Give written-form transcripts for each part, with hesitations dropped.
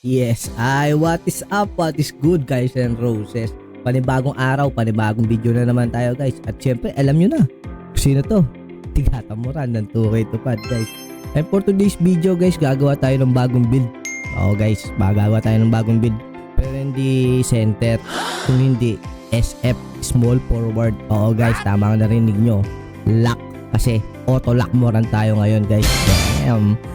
Yes, what is up, what is good guys and roses. Panibagong araw, panibagong video na naman tayo guys. At syempre, alam nyo na, sino to? Tigatamuran ng 2K Tupad guys. And for today's video guys, gagawa tayo ng bagong build. Oo guys, gagawa tayo ng bagong build. Pero hindi center, kung hindi SF, small forward. Oo guys, tama ang narinig nyo. Lock, kasi auto lock mo rin tayo ngayon guys.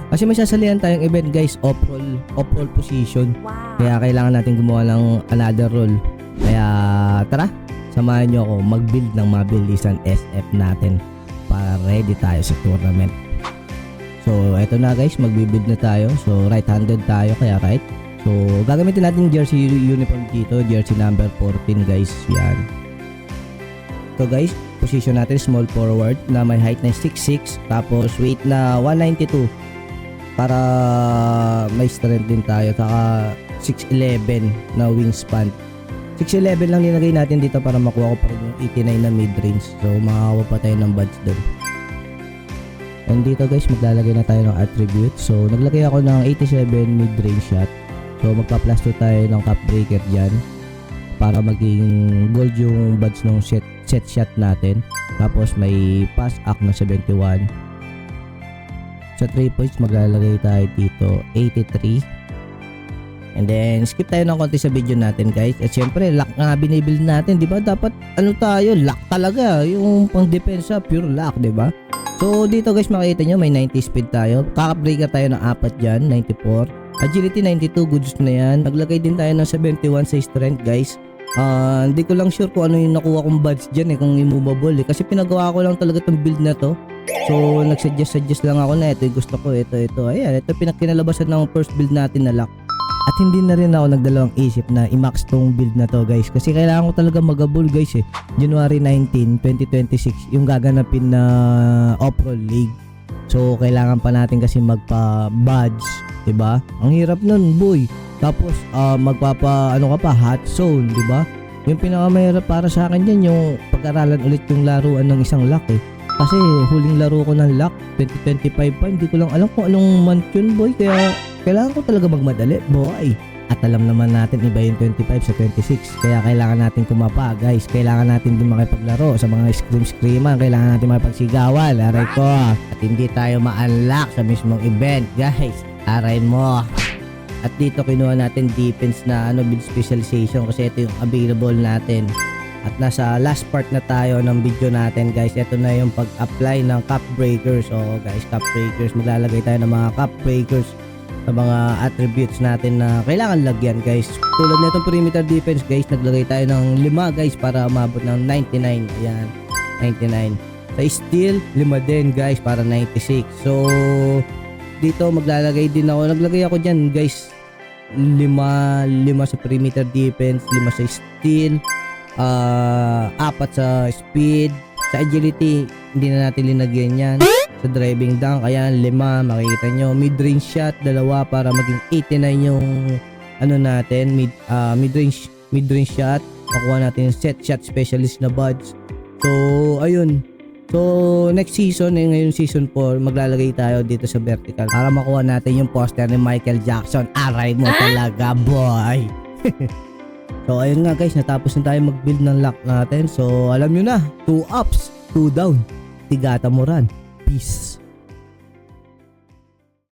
Kasi may sasalihan tayong event guys, off-roll position. Kaya kailangan natin gumawa ng another role. Kaya tara, samahan nyo ako mag-build ng mabilisan SF natin para ready tayo sa tournament. So eto na guys, magbi-build na tayo. So right-handed tayo, kaya right. So gagamitin natin jersey uniform dito, jersey number 14 guys. Yan. So guys, position natin small forward na may height na 6'6", tapos weight na 192 para may strength din tayo, saka 6'11 na wingspan. 6'11 lang nilagay natin dito para makuha ko pa rin yung 89 na mid range, so makakuha pa tayo ng badge doon. And dito guys, maglalagay na tayo ng attribute. So naglagay ako ng 87 mid range shot, so magpa-plus 2 tayo ng cap breaker dyan para maging gold yung badge ng set shot natin. Tapos may pass act na 71. Sa 3 points maglalagay tayo dito 83. And then skip tayo ng konti sa video natin guys. At syempre lock nga binibuild natin, di ba? Dapat ano tayo, lock talaga. Yung pang depensa pure lock, di ba? So dito guys, makikita nyo may 90 speed tayo. Kaka-breaker tayo ng 4 dyan, 94. Agility 92, goods na yan. Naglagay din tayo ng 71 sa strength guys. Hindi ko lang sure kung ano yung nakuha kong badge dyan kung immovable kasi pinagawa ko lang talaga itong build na to. So nagsuggest lang ako na ito yung gusto ko, ito. Ayan, ito pinakkinalabasan ng first build natin na lock. At hindi na rin ako nagdalawang isip na i-max tong build na to guys, kasi kailangan ko talaga magabol guys January 19, 2026 yung gaganapin na off-roll league. So kailangan pa natin kasi magpa-badge, diba? Ang hirap nun boy. Tapos magpapa ano ka pa, hot zone, di ba? Yung pinakamahirap para sa akin diyan yung pag-aralan ulit yung laruan ng isang lock Kasi huling laro ko ng lock 2025 pa, hindi ko lang alam kung anong month yun boy, kaya kailangan ko talaga magmadali boy. At alam naman natin iba yung 25 sa 26, kaya kailangan natin kumapa guys. Kailangan natin din makipaglaro sa mga scream-screaman, kailangan natin makipagsigawan, aray ko. At hindi tayo ma-unlock sa mismong event guys, aray mo. At dito kinuha natin defense na build specialization kasi ito yung available natin. At nasa last part na tayo ng video natin guys. Ito na yung pag-apply ng cap breakers. So guys, cap breakers, maglalagay tayo ng mga cap breakers sa mga attributes natin na kailangan lagyan guys. Tulad nitong perimeter defense guys, naglagay tayo ng 5 guys para umabot ng 99. Ayan, 99. Sa steel, 5 din guys para 96. So dito maglalagay din ako, naglagay ako dyan guys 5 sa perimeter defense, 5 sa steel, 4 sa speed. Sa agility hindi na natin linagyan yan. Sa driving dunk, ayan 5, makikita nyo. Mid range shot 2 para maging 89 yung natin, mid range shot. Makuha natin yung set shot specialist na badge. So ayun. So next season, ngayon season 4, maglalagay tayo dito sa vertical para makuha natin yung poster ni Michael Jackson. Aray mo talaga boy. So ayun nga guys, natapos na tayo mag-build ng lock natin. So alam nyo na, 2 ups, 2 down. Tigatamuran. Peace.